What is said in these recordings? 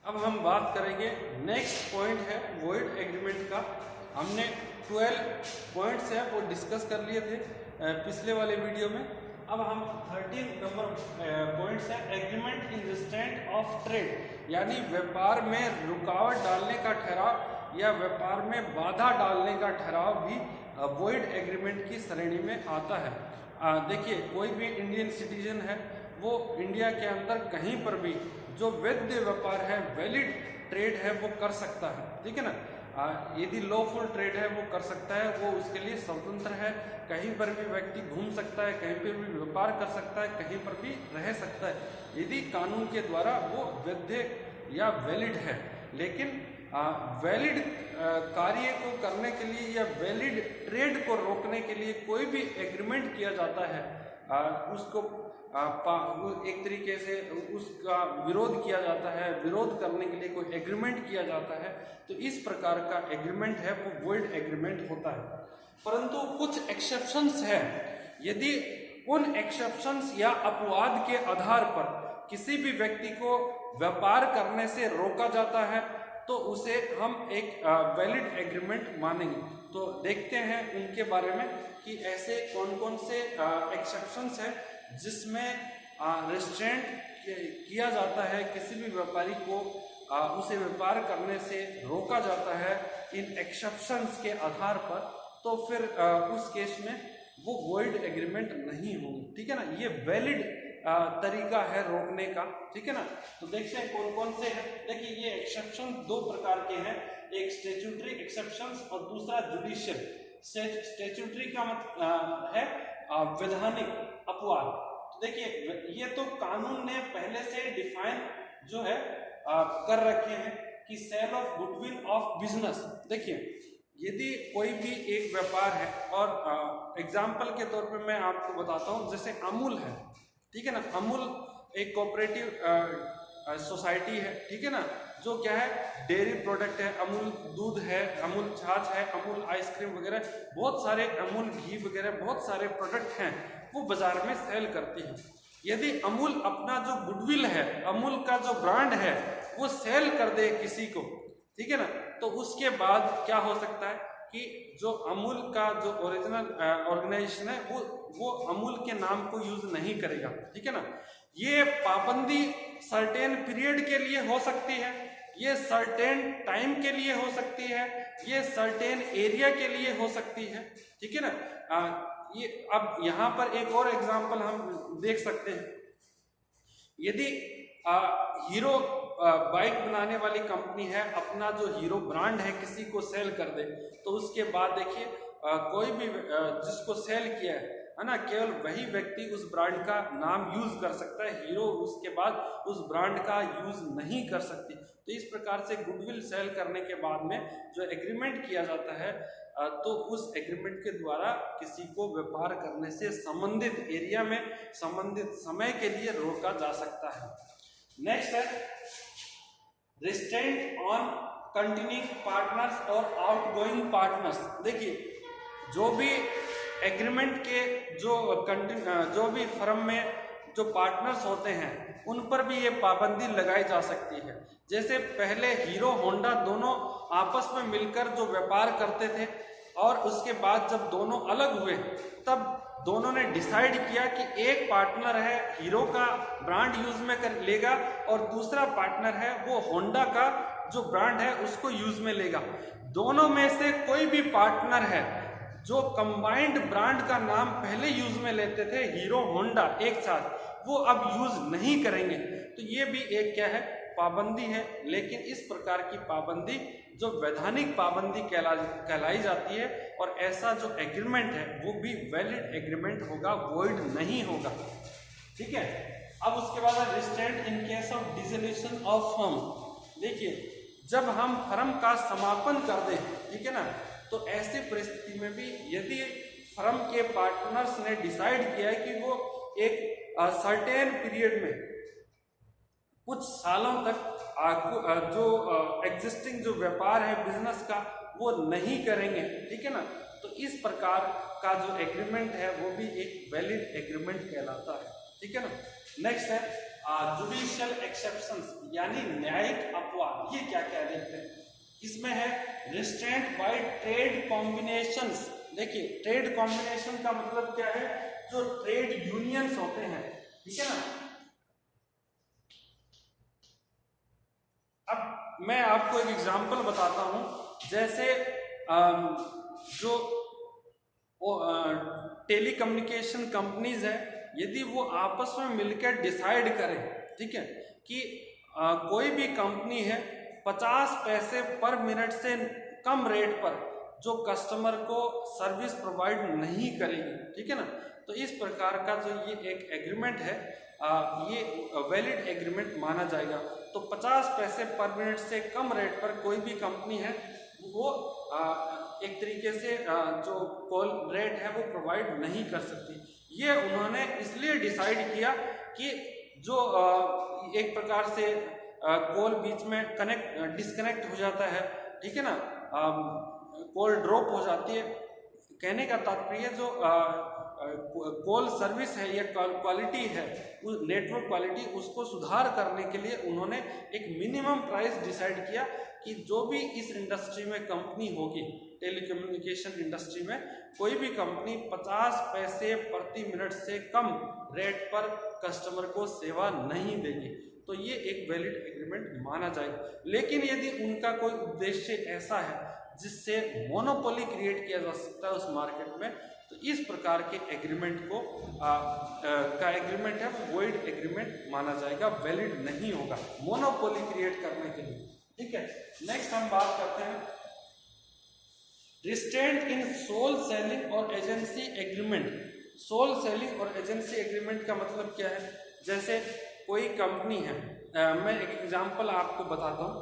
अब हम बात करेंगे, नेक्स्ट पॉइंट है वॉइड एग्रीमेंट का। हमने 12 पॉइंट्स है वो डिस्कस कर लिए थे पिछले वाले वीडियो में। अब हम 13 नंबर पॉइंट्स है agreement in restraint of trade, यानी व्यापार में रुकावट डालने का ठहराव या व्यापार में बाधा डालने का ठहराव भी वॉइड एग्रीमेंट की श्रेणी में आता है। देखिए, कोई भी इंडियन सिटीजन है वो इंडिया के अंदर कहीं पर भी जो वैध व्यापार है, वैलिड ट्रेड है, वो कर सकता है, ठीक है ना। यदि लॉफुल ट्रेड है वो कर सकता है, वो उसके लिए स्वतंत्र है। कहीं पर भी व्यक्ति घूम सकता है, कहीं पर भी व्यापार कर सकता है, कहीं पर भी रह सकता है, यदि कानून के द्वारा वो वैध या वैलिड है। लेकिन वैलिड कार्य को करने के लिए या वैलिड ट्रेड को रोकने के लिए कोई भी एग्रीमेंट किया जाता है, उसको एक तरीके से उसका विरोध किया जाता है, विरोध करने के लिए कोई एग्रीमेंट किया जाता है, तो इस प्रकार का एग्रीमेंट है वो वॉइड एग्रीमेंट होता है। परंतु कुछ एक्सेप्शंस है। यदि उन एक्सेप्शंस या अपवाद के आधार पर किसी भी व्यक्ति को व्यापार करने से रोका जाता है तो उसे हम एक वैलिड एग्रीमेंट मानेंगे। तो देखते हैं उनके बारे में कि ऐसे कौन कौन से एक्सेप्शंस है जिसमें रिस्ट्रेंट किया जाता है, किसी भी व्यापारी को उसे व्यापार करने से रोका जाता है इन एक्सेप्शंस के आधार पर, तो फिर उस केस में वो वॉइड एग्रीमेंट नहीं होगी, ठीक है ना। ये वैलिड तरीका है रोकने का, ठीक है ना। तो देखते हैं कौन कौन से हैं। देखिए, ये एक्सेप्शन दो प्रकार के हैं, एक स्टैट्यूटरी एक्सेप्शंस और दूसरा जुडिशियल। स्टैट्यूटरी का मतलब है वैधानिक अपवाद। तो देखिए, ये तो कानून ने पहले से डिफाइन जो है कर रखे हैं कि sale of goodwill of business. देखिए, यदि कोई भी एक व्यापार है और एग्जाम्पल के तौर पे मैं आपको बताता हूँ, जैसे अमूल है, ठीक है ना। अमूल एक कोऑपरेटिव सोसाइटी है, ठीक है ना, जो क्या है, डेयरी प्रोडक्ट है, अमूल दूध है, अमूल छाछ है, अमूल आइसक्रीम वगैरह, बहुत सारे अमूल घी वगैरह बहुत सारे प्रोडक्ट हैं वो बाजार में सेल करती है। यदि अमूल अपना जो गुडविल है, अमूल का जो ब्रांड है, वो सेल कर दे किसी को, ठीक है ना, तो उसके बाद क्या हो सकता है कि जो अमूल का जो ओरिजिनल ऑर्गेनाइजेशन है वो अमूल के नाम को यूज नहीं करेगा, ठीक है ना। ये पाबंदी सर्टेन पीरियड के लिए हो सकती है, ये सर्टेन टाइम के लिए हो सकती है, ये सर्टेन एरिया के लिए हो सकती है, ठीक है ना। ये अब यहाँ पर एक और एग्जांपल हम देख सकते हैं। यदि हीरो बाइक बनाने वाली कंपनी है, अपना जो हीरो ब्रांड है किसी को सेल कर दे, तो उसके बाद देखिए कोई भी जिसको सेल किया है ना, केवल वही व्यक्ति उस ब्रांड का नाम यूज कर सकता है, हीरो उसके बाद उस ब्रांड का यूज नहीं कर सकती। तो इस प्रकार से गुडविल सेल करने के बाद में जो एग्रीमेंट किया जाता है, तो उस एग्रीमेंट के द्वारा किसी को व्यापार करने से संबंधित एरिया में संबंधित समय के लिए रोका जा सकता है। नेक्स्ट है रिस्ट्रेंट ऑन कंटिन्यूइंग पार्टनर्स और आउटगोइंग पार्टनर्स। देखिए, जो भी एग्रीमेंट के जो भी फर्म में जो पार्टनर्स होते हैं उन पर भी ये पाबंदी लगाई जा सकती है। जैसे पहले हीरो होंडा दोनों आपस में मिलकर जो व्यापार करते थे और उसके बाद जब दोनों अलग हुए तब दोनों ने डिसाइड किया कि एक पार्टनर है हीरो का ब्रांड यूज में कर लेगा और दूसरा पार्टनर है वो होंडा का जो ब्रांड है उसको यूज में लेगा। दोनों में से कोई भी पार्टनर है जो कंबाइंड ब्रांड का नाम पहले यूज में लेते थे, हीरो होंडा एक साथ, वो अब यूज नहीं करेंगे। तो ये भी एक क्या है, पाबंदी है। लेकिन इस प्रकार की पाबंदी जो वैधानिक पाबंदी कहलाई जाती है, और ऐसा जो एग्रीमेंट है वो भी वैलिड एग्रीमेंट होगा, वॉइड नहीं होगा, ठीक है। अब उसके बाद restraint in case of dissolution of firm. देखिए, जब हम फर्म का समापन कर दें, ठीक है ना, तो ऐसी परिस्थिति में भी यदि फर्म के पार्टनर्स ने डिसाइड किया है कि वो एक सर्टेन पीरियड में कुछ सालों तक जो एग्जिस्टिंग जो व्यापार है बिजनेस का वो नहीं करेंगे, ठीक है ना, तो इस प्रकार का जो एग्रीमेंट है वो भी एक वैलिड एग्रीमेंट कहलाता है, ठीक है ना। नेक्स्ट है जुडिशियल एक्सेप्शंस, यानी न्यायिक अपवाद। ये क्या क्या देखते हैं। इसमें है रिस्ट्रेंट बाय ट्रेड कॉम्बिनेशंस। देखिए ट्रेड कॉम्बिनेशन का मतलब क्या है, जो ट्रेड यूनियंस होते हैं, ठीक है ना। अब मैं आपको एक एग्जांपल बताता हूं, जैसे जो टेलीकम्युनिकेशन कंपनीज है, यदि वो आपस में मिलकर डिसाइड करें, ठीक है, कि कोई भी कंपनी है 50 पैसे पर मिनट से कम रेट पर जो कस्टमर को सर्विस प्रोवाइड नहीं करेगी, ठीक है ना, तो इस प्रकार का जो ये एक एग्रीमेंट है, ये वैलिड एग्रीमेंट माना जाएगा। तो 50 पैसे पर मिनट से कम रेट पर कोई भी कंपनी है वो एक तरीके से जो कॉल रेट है वो प्रोवाइड नहीं कर सकती। ये उन्होंने इसलिए डिसाइड किया कि जो एक प्रकार से कॉल बीच में डिस्कनेक्ट हो जाता है, ठीक है ना, कॉल ड्रॉप हो जाती है। कहने का तात्पर्य जो कॉल सर्विस है या क्वालिटी है, उस नेटवर्क क्वालिटी, उसको सुधार करने के लिए उन्होंने एक मिनिमम प्राइस डिसाइड किया कि जो भी इस इंडस्ट्री में कंपनी होगी, टेलीकम्युनिकेशन इंडस्ट्री में कोई भी कंपनी 50 पैसे प्रति मिनट से कम रेट पर कस्टमर को सेवा नहीं देगी, तो ये एक वैलिड एग्रीमेंट माना जाएगा। लेकिन यदि उनका कोई उद्देश्य ऐसा है जिससे मोनोपोली क्रिएट किया जा सकता है उस मार्केट में, तो इस प्रकार के एग्रीमेंट को का एग्रीमेंट है वो वॉइड एग्रीमेंट माना जाएगा, वैलिड नहीं होगा मोनोपोली क्रिएट करने के लिए, ठीक है। नेक्स्ट हम बात करते हैं रिस्ट्रेंट इन सोल सेलिंग और एजेंसी एग्रीमेंट। सोल सेलिंग और एजेंसी एग्रीमेंट का मतलब क्या है, जैसे कोई कंपनी है, मैं एक एग्जांपल आपको बताता हूँ,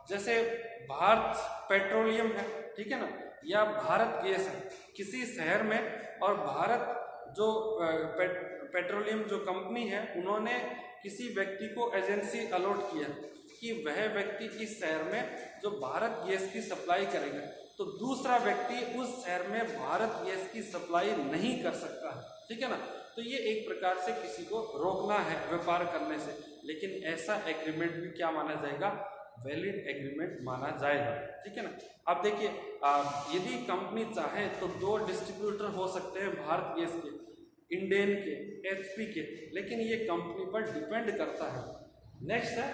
जैसे भारत पेट्रोलियम है, ठीक है ना, या भारत गैस है किसी शहर में, और भारत जो पेट्रोलियम जो कंपनी है उन्होंने किसी व्यक्ति को एजेंसी अलॉट किया कि वह व्यक्ति इस शहर में जो भारत गैस की सप्लाई करेगा, तो दूसरा व्यक्ति उस शहर में भारत गैस की सप्लाई नहीं कर सकता है, ठीक है ना। तो ये एक प्रकार से किसी को रोकना है व्यापार करने से, लेकिन ऐसा एग्रीमेंट भी क्या माना जाएगा, वैलिड एग्रीमेंट माना जाएगा, ठीक है ना। अब देखिए यदि कंपनी चाहे तो 2 डिस्ट्रीब्यूटर हो सकते हैं भारत गैस के, इंडेन के, एचपी के, लेकिन ये कंपनी पर डिपेंड करता है। नेक्स्ट है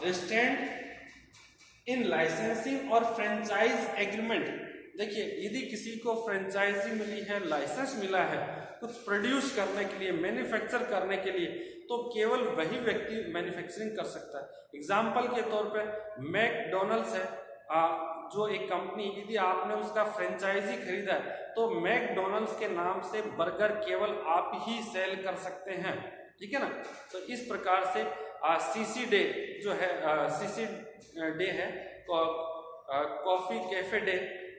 रिस्ट्रेंट इन लाइसेंसिंग और फ्रेंचाइज एग्रीमेंट। देखिए यदि किसी को फ्रेंचाइजी मिली है, लाइसेंस मिला है कुछ प्रोड्यूस करने के लिए, मैन्युफैक्चर करने के लिए, तो केवल वही व्यक्ति मैन्युफैक्चरिंग कर सकता है। एग्जाम्पल के तौर पे मैकडोनल्ड्स है, जो एक कंपनी, यदि आपने उसका फ्रेंचाइजी खरीदा है तो मैकडोनल्ड्स के नाम से बर्गर केवल आप ही सेल कर सकते हैं, ठीक है ना। तो इस प्रकार से सीसी डे जो है, सीसी डे है कॉफी कैफे डे,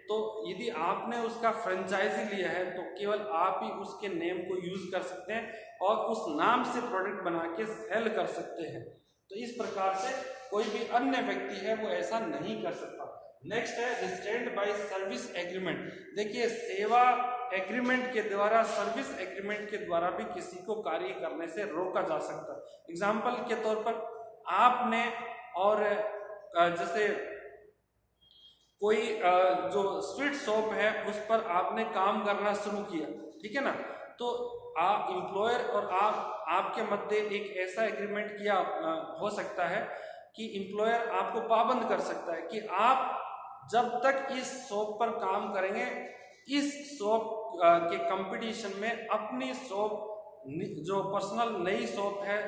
तो यदि आपने उसका फ्रेंचाइजी लिया है तो केवल आप ही उसके नेम को यूज कर सकते हैं और उस नाम से प्रोडक्ट बना के सेल कर सकते हैं। तो इस प्रकार से कोई भी अन्य व्यक्ति है वो ऐसा नहीं कर सकता। नेक्स्ट है रिस्ट्रेंट बाय सर्विस एग्रीमेंट। देखिए सेवा एग्रीमेंट के द्वारा, सर्विस एग्रीमेंट के द्वारा भी किसी को कार्य करने से रोका जा सकता है। एग्जाम्पल के तौर पर आपने और जैसे कोई जो स्वीट शॉप है उस पर आपने काम करना शुरू किया, ठीक है ना, तो आप एम्प्लॉयर और आपके मध्य एक ऐसा एग्रीमेंट किया हो सकता है कि एम्प्लॉयर आपको पाबंद कर सकता है कि आप जब तक इस शॉप पर काम करेंगे, इस शॉप के कंपटीशन में अपनी शॉप जो पर्सनल नई शॉप है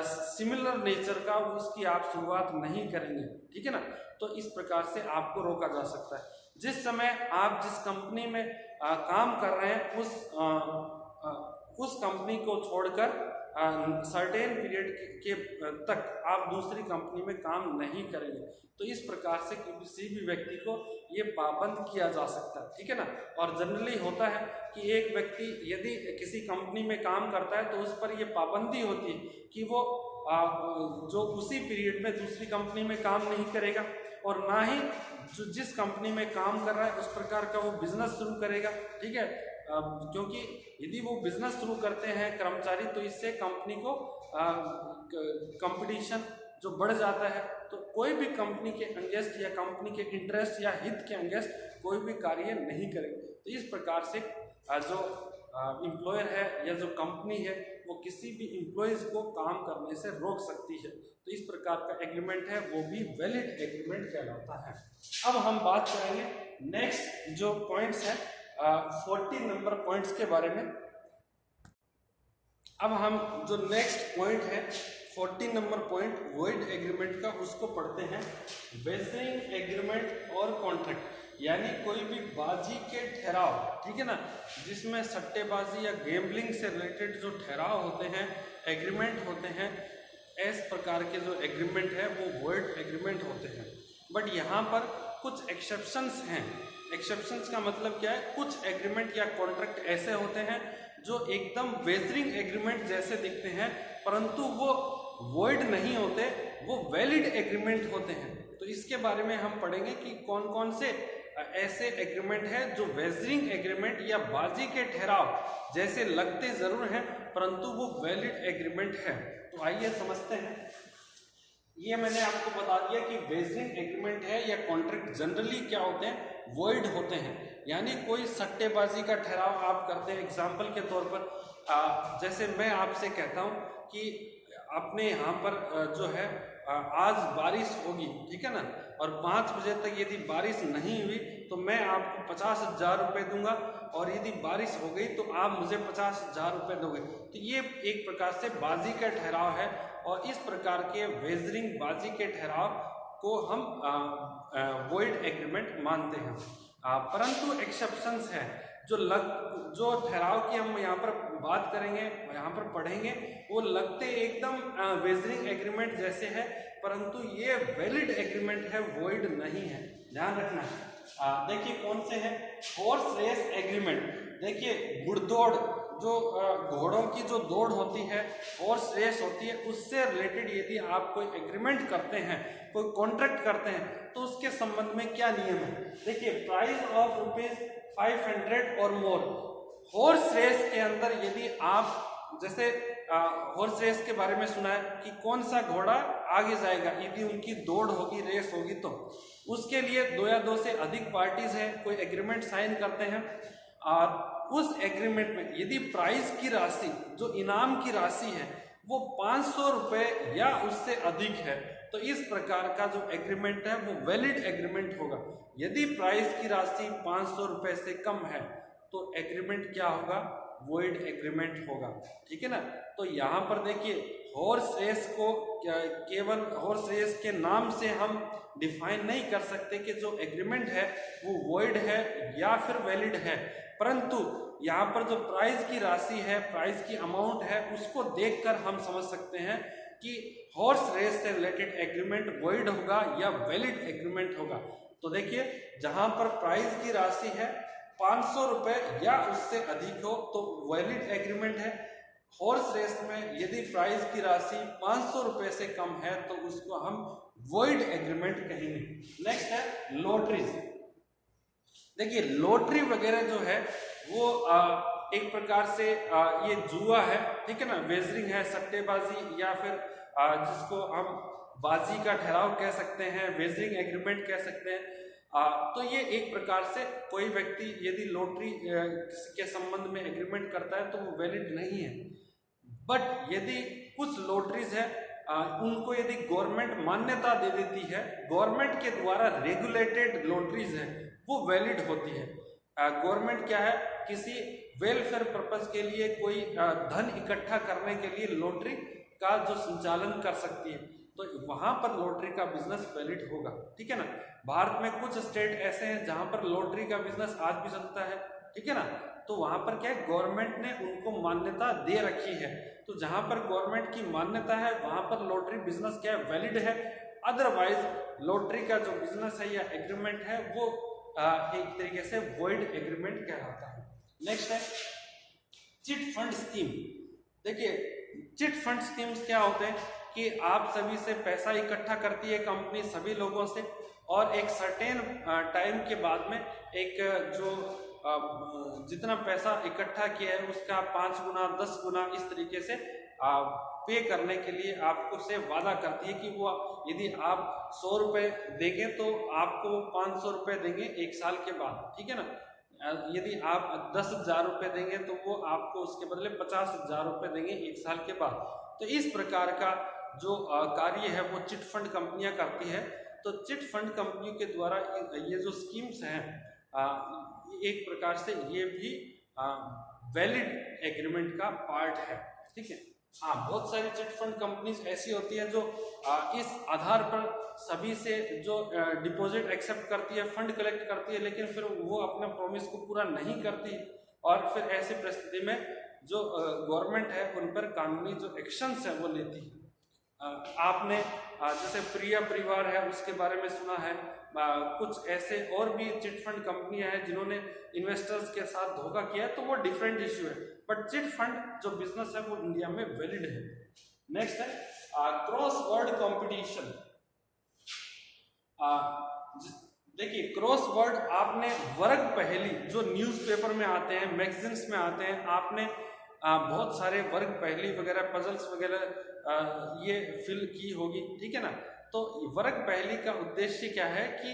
सिमिलर नेचर का, उसकी आप शुरुआत नहीं करेंगे, ठीक है ना। तो इस प्रकार से आपको रोका जा सकता है। जिस समय आप जिस कंपनी में काम कर रहे हैं उस कंपनी को छोड़कर सर्टेन पीरियड के तक आप दूसरी कंपनी में काम नहीं करेंगे। तो इस प्रकार से किसी भी व्यक्ति को ये पाबंद किया जा सकता है, ठीक है ना। और जनरली होता है कि एक व्यक्ति यदि किसी कंपनी में काम करता है तो उस पर ये पाबंदी होती है कि वो जो उसी पीरियड में दूसरी कंपनी में काम नहीं करेगा और ना ही जो जिस कंपनी में काम कर रहा है उस प्रकार का वो बिजनेस शुरू करेगा, ठीक है। क्योंकि यदि वो बिजनेस शुरू करते हैं कर्मचारी, तो इससे कंपनी को कंपटीशन जो बढ़ जाता है, तो कोई भी कंपनी के अगेंस्ट या कंपनी के इंटरेस्ट या हित के अगेंस्ट कोई भी कार्य नहीं करेंगे। तो इस प्रकार से जो एम्प्लॉयर है या जो कंपनी है वो किसी भी एम्प्लॉयज को काम करने से रोक सकती है। तो इस प्रकार का एग्रीमेंट है वो भी वैलिड एग्रीमेंट कहलाता है। अब हम बात करेंगे नेक्स्ट जो पॉइंट्स है 40 नंबर पॉइंट्स के बारे में। अब हम जो नेक्स्ट पॉइंट है 40 नंबर पॉइंट वॉइड एग्रीमेंट का, उसको पढ़ते हैं। वेजरिंग एग्रीमेंट और कॉन्ट्रैक्ट, यानी कोई भी बाजी के ठहराव, ठीक है ना, जिसमें सट्टेबाजी या गैम्बलिंग से रिलेटेड जो ठहराव होते हैं, एग्रीमेंट होते हैं, इस प्रकार के जो एग्रीमेंट है वो वॉइड एग्रीमेंट होते हैं। बट यहाँ पर कुछ एक्सेप्शंस हैं। एक्सेप्शंस का मतलब क्या है? कुछ एग्रीमेंट या कॉन्ट्रैक्ट ऐसे होते हैं जो एकदम वेजरिंग एग्रीमेंट जैसे दिखते हैं, परंतु वो वॉइड नहीं होते, वो वैलिड एग्रीमेंट होते हैं। तो इसके बारे में हम पढ़ेंगे कि कौन कौन से ऐसे एग्रीमेंट है जो वेजरिंग एग्रीमेंट या बाजी के ठहराव जैसे लगते जरूर हैं, परंतु वो वैलिड एग्रीमेंट है। तो आइए समझते हैं। ये मैंने आपको बता दिया कि वेजरिंग एग्रीमेंट है या कॉन्ट्रैक्ट जनरली क्या होते हैं? वॉइड होते हैं। यानी कोई सट्टेबाजी का ठहराव आप करते हैं, एग्जाम्पल के तौर पर जैसे मैं आपसे कहता हूं कि अपने यहाँ पर जो है आज बारिश होगी, ठीक है ना, और 5 बजे तक यदि बारिश नहीं हुई तो मैं आपको 50,000 रुपये दूंगा, और यदि बारिश हो गई तो आप मुझे 50,000 रुपये दोगे। तो ये एक प्रकार से बाजी का ठहराव है, और इस प्रकार के वेजरिंग बाजी के ठहराव को हम वॉइड एग्रीमेंट मानते हैं। परंतु एक्सेप्शंस है, जो ठहराव की हम यहाँ पर बात करेंगे, यहाँ पर पढ़ेंगे, वो लगते एकदम वेजरिंग एग्रीमेंट जैसे है, परंतु ये वैलिड एग्रीमेंट है, वॉइड नहीं है, ध्यान रखना है। देखिए कौन से हैं? Horse race agreement. देखिए घुड़दौड़, जो घोड़ों की जो दौड़ होती है, हॉर्स रेस होती है, उससे रिलेटेड यदि आप कोई एग्रीमेंट करते हैं, कोई कॉन्ट्रैक्ट करते हैं, तो उसके संबंध में क्या नियम है? देखिए प्राइस ऑफ ₹500 और मोर। हॉर्स रेस के अंदर यदि आप, जैसे हॉर्स रेस के बारे में सुना है कि कौन सा घोड़ा आगे जाएगा, यदि उनकी दौड़ होगी, रेस होगी, तो उसके लिए 2 या 2 से अधिक पार्टीज हैं, कोई एग्रीमेंट साइन करते हैं, और उस एग्रीमेंट में यदि प्राइस की राशि, जो इनाम की राशि है, वो 500 रुपये या उससे अधिक है, तो इस प्रकार का जो एग्रीमेंट है वो वैलिड एग्रीमेंट होगा। यदि प्राइस की राशि 500 रुपये से कम है तो एग्रीमेंट क्या होगा? वॉइड एग्रीमेंट होगा, ठीक है ना। तो यहाँ पर देखिए हॉर्स रेस को केवल हॉर्स रेस के नाम से हम डिफाइन नहीं कर सकते कि जो एग्रीमेंट है वो वॉइड है या फिर वैलिड है, परंतु यहाँ पर जो प्राइस की राशि है, प्राइस की अमाउंट है, उसको देखकर हम समझ सकते हैं कि हॉर्स रेस से रिलेटेड एग्रीमेंट वॉइड होगा या वैलिड एग्रीमेंट होगा। तो देखिए जहां पर प्राइस की राशि है 500 रुपये या उससे अधिक हो तो वैलिड एग्रीमेंट है। हॉर्स रेस में यदि प्राइस की राशि 500 रुपये से कम है तो उसको हम वॉइड एग्रीमेंट कहेंगे। नेक्स्ट है लॉटरीज। देखिए लॉटरी वगैरह जो है वो एक प्रकार से ये जुआ है, ठीक है ना, वेजरिंग है, सट्टेबाजी, या फिर जिसको हम बाजी का ठहराव कह सकते हैं, वेजरिंग एग्रीमेंट कह सकते हैं। तो ये एक प्रकार से कोई व्यक्ति यदि लॉटरी के संबंध में एग्रीमेंट करता है तो वो वैलिड नहीं है। बट यदि कुछ लॉटरीज है उनको यदि गवर्नमेंट मान्यता दे देती है, गवर्नमेंट के द्वारा रेगुलेटेड लॉटरीज है, वो वैलिड होती है। गवर्नमेंट क्या है, किसी वेलफेयर पर्पस के लिए कोई धन इकट्ठा करने के लिए लॉटरी का जो संचालन कर सकती है, तो वहां पर लॉटरी का बिजनेस वैलिड होगा, ठीक है ना। भारत में कुछ स्टेट ऐसे हैं जहां पर लॉटरी का बिजनेस आज भी चलता है, ठीक है ना। तो वहां पर क्या है, गवर्नमेंट ने उनको मान्यता दे रखी है। तो जहां पर गवर्नमेंट की मान्यता है वहां पर लॉटरी बिजनेस क्या है, वैलिड है। अदरवाइज लॉटरी का जो बिजनेस है या एग्रीमेंट है वो एक तरीके से वॉइड एग्रीमेंट कहलाता है। नेक्स्ट है चिट फंड स्कीम। देखिए चिट फंड स्कीम्स क्या होते हैं कि आप सभी से पैसा इकट्ठा करती है कंपनी, सभी लोगों से, और एक सर्टेन टाइम के बाद में एक जो जितना पैसा इकट्ठा किया है उसका 5 गुना 10 गुना इस तरीके से पे करने के लिए आपको से वादा करती है कि वो यदि आप 100 रुपये देंगे तो आपको 500 रुपये देंगे 1 साल के बाद, ठीक है ना। यदि आप 10,000 रुपये देंगे तो वो आपको उसके बदले 50,000 रुपये देंगे 1 साल के बाद। तो इस प्रकार का जो कार्य है वो चिट फंड कंपनियां करती है। तो चिट फंड कंपनियों के द्वारा ये जो स्कीम्स हैं एक प्रकार से ये भी वैलिड एग्रीमेंट का पार्ट है, ठीक है। हाँ, बहुत सारी चिट फंड कंपनीज ऐसी होती है जो इस आधार पर सभी से जो डिपॉजिट एक्सेप्ट करती है, फंड कलेक्ट करती है, लेकिन फिर वो अपने प्रॉमिस को पूरा नहीं करती और फिर ऐसी परिस्थिति में जो गवर्नमेंट है उन पर कानूनी जो एक्शंस है वो लेती है। आपने जैसे प्रिया परिवार है उसके बारे में सुना है, कुछ ऐसे और भी चिट फंड कंपनियां हैं जिन्होंने इन्वेस्टर्स के साथ धोखा किया है, तो वो डिफरेंट इश्यू है, बट चिट फंड जो बिजनेस है वो इंडिया में वैलिड है। नेक्स्ट है क्रॉस वर्ड कंपटीशन। देखिए, क्रॉस वर्ड आपने वर्ग पहेली जो न्यूज़पेपर में आते हैं, मैगजीन्स में आते हैं, आपने बहुत सारे वर्ग पहेली वगैरह पजल्स वगैरह ये फिल की होगी, ठीक है ना। तो वर्ग पहेली का उद्देश्य क्या है कि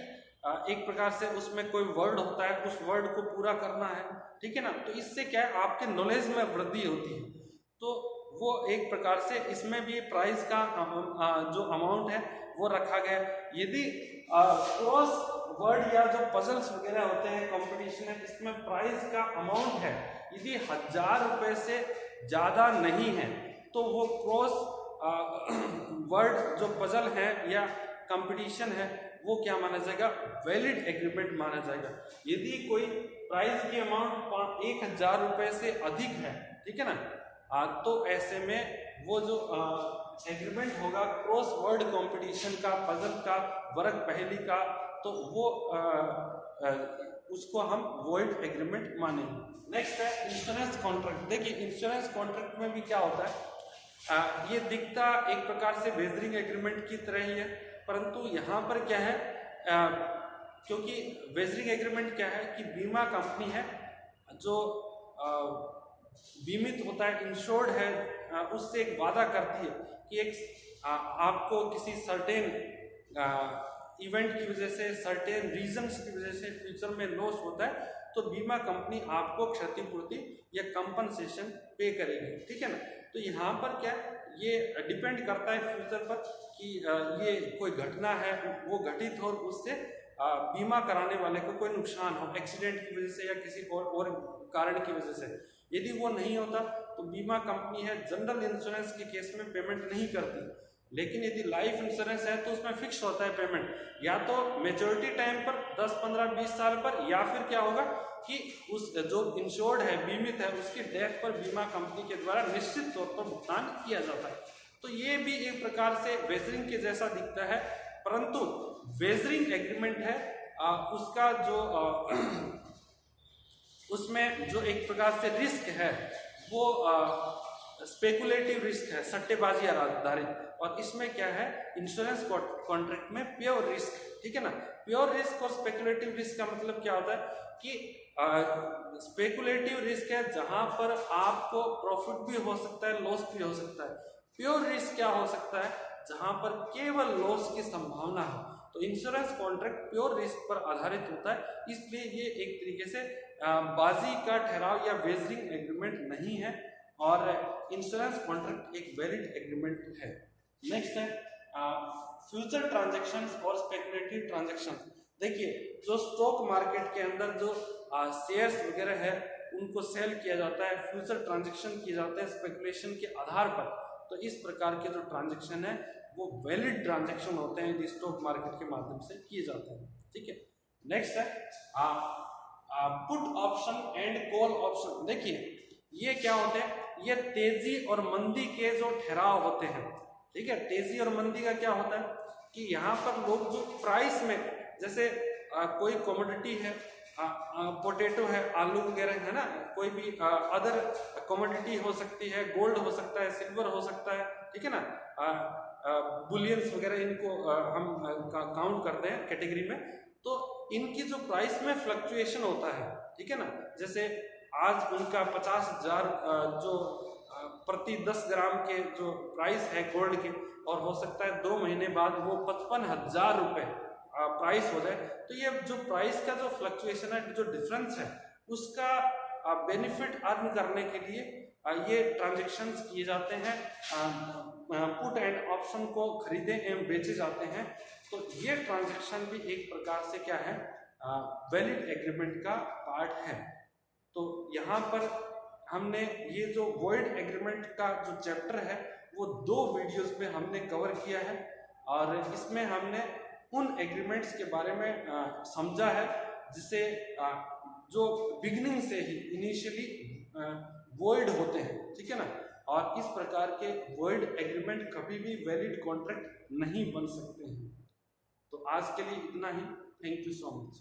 एक प्रकार से उसमें कोई वर्ड होता है, उस वर्ड को पूरा करना है, ठीक है ना। तो इससे क्या है, आपके नॉलेज में वृद्धि होती है। तो वो एक प्रकार से इसमें भी प्राइज का जो अमाउंट है वो रखा गया। यदि क्रॉस वर्ड या जो पजल्स वगैरह होते हैं कंपटीशन है, इसमें प्राइज का अमाउंट है यदि 1000 रुपये से ज़्यादा नहीं है तो वो क्रॉस वर्ड जो पजल है या कंपटीशन है वो क्या माना जाएगा, वैलिड एग्रीमेंट माना जाएगा। यदि कोई प्राइस की अमाउंट 1000 रुपये से अधिक है, ठीक है ना, तो ऐसे में वो जो एग्रीमेंट होगा क्रॉस वर्ड कंपटीशन का, पजल का, वर्ग पहेली का, तो वो उसको हम वॉइड एग्रीमेंट मानेंगे। नेक्स्ट है इंश्योरेंस कॉन्ट्रैक्ट। देखिए, इंश्योरेंस कॉन्ट्रैक्ट में भी क्या होता है, ये दिखता एक प्रकार से वेजरिंग एग्रीमेंट की तरह ही है, परंतु यहाँ पर क्या है, क्योंकि वेजरिंग एग्रीमेंट क्या है कि बीमा कंपनी है जो बीमित होता है, इंश्योर्ड है, उससे एक वादा करती है कि एक आपको किसी सर्टेन इवेंट की वजह से, सर्टेन रीजंस की वजह से फ्यूचर में लॉस होता है तो बीमा कंपनी आपको क्षतिपूर्ति या कंपनसेशन पे करेगी, ठीक है ना। तो यहाँ पर क्या ये डिपेंड करता है फ्यूचर पर कि ये कोई घटना है वो घटित हो, उससे बीमा कराने वाले को कोई नुकसान हो एक्सीडेंट की वजह से या किसी और कारण की वजह से। यदि वो नहीं होता तो बीमा कंपनी है जनरल इंश्योरेंस के केस में पेमेंट नहीं करती, लेकिन यदि लाइफ इंश्योरेंस है तो उसमें फिक्स होता है पेमेंट, या तो मेच्योरिटी टाइम पर 10, 15, 20 साल पर, या फिर क्या होगा कि उस जो इंश्योर्ड है, बीमित है, उसकी डेथ पर बीमा कंपनी के द्वारा निश्चित तौर पर भुगतान किया जाता है। तो ये भी एक प्रकार से वेजरिंग के जैसा दिखता है, परंतु वेजरिंग एग्रीमेंट है उसका जो उसमें जो एक प्रकार से रिस्क है वो स्पेकुलेटिव रिस्क है, सट्टेबाजी आधारित। और इसमें क्या है, इंश्योरेंस कॉन्ट्रैक्ट में प्योर रिस्क, ठीक है ना। प्योर रिस्क और स्पेकुलेटिव रिस्क का मतलब क्या होता है कि स्पेकुलेटिव रिस्क है जहां पर आपको प्रॉफिट भी हो सकता है, लॉस भी हो सकता है। प्योर रिस्क क्या हो सकता है, जहां पर केवल लॉस की संभावना है। तो इंश्योरेंस कॉन्ट्रैक्ट प्योर रिस्क पर आधारित होता है, इसलिए ये एक तरीके से बाजी का ठहराव या वेजरिंग एग्रीमेंट नहीं है, और इंश्योरेंस कॉन्ट्रैक्ट एक वैलिड एग्रीमेंट है। नेक्स्ट है फ्यूचर ट्रांजैक्शंस और स्पेकुलेटिव ट्रांजैक्शंस। देखिए, जो स्टॉक मार्केट के अंदर जो शेयर्स वगैरह है उनको सेल किया जाता है, फ्यूचर ट्रांजैक्शन किए जाते हैं स्पेकुलेशन के आधार पर। तो इस प्रकार के जो ट्रांजैक्शन है वो वैलिड ट्रांजैक्शन होते हैं, जो स्टॉक मार्केट के माध्यम से किए जाते हैं, ठीक है। नेक्स्ट है put option and call option. देखिए, ये क्या होते हैं, ये तेजी और मंदी के जो ठहराव होते हैं, ठीक है। तेजी और मंदी का क्या होता है कि यहाँ पर लोग जो प्राइस में, जैसे कोई कमोडिटी है, पोटैटो है, आलू वगैरह है ना, कोई भी अदर कमोडिटी हो सकती है, गोल्ड हो सकता है, सिल्वर हो सकता है, ठीक है ना, बुलियंस वगैरह, इनको हम काउंट करते हैं कैटेगरी में। तो इनकी जो प्राइस में फ्लक्चुएशन होता है, ठीक है ना, जैसे आज उनका 50,000 जो प्रति 10 ग्राम के जो प्राइस है गोल्ड के, और हो सकता है 2 महीने बाद वो 55,000 रुपए प्राइस हो जाए। तो ये जो प्राइस का जो फ्लक्चुएशन है, जो डिफरेंस है, उसका बेनिफिट अर्न करने के लिए ये ट्रांजेक्शन्स किए जाते हैं, पुट एंड ऑप्शन को खरीदे एवं बेचे जाते हैं। तो ये ट्रांजेक्शन भी एक प्रकार से क्या है, वैलिड एग्रीमेंट का पार्ट है। तो यहाँ पर हमने ये जो वॉइड एग्रीमेंट का जो चैप्टर है वो 2 वीडियोस में हमने कवर किया है, और इसमें हमने उन एग्रीमेंट्स के बारे में समझा है जिसे जो बिगिनिंग से ही इनिशियली वॉइड होते हैं, ठीक है ना, और इस प्रकार के वॉइड एग्रीमेंट कभी भी वैलिड कॉन्ट्रैक्ट नहीं बन सकते हैं। तो आज के लिए इतना ही। Thank you so much.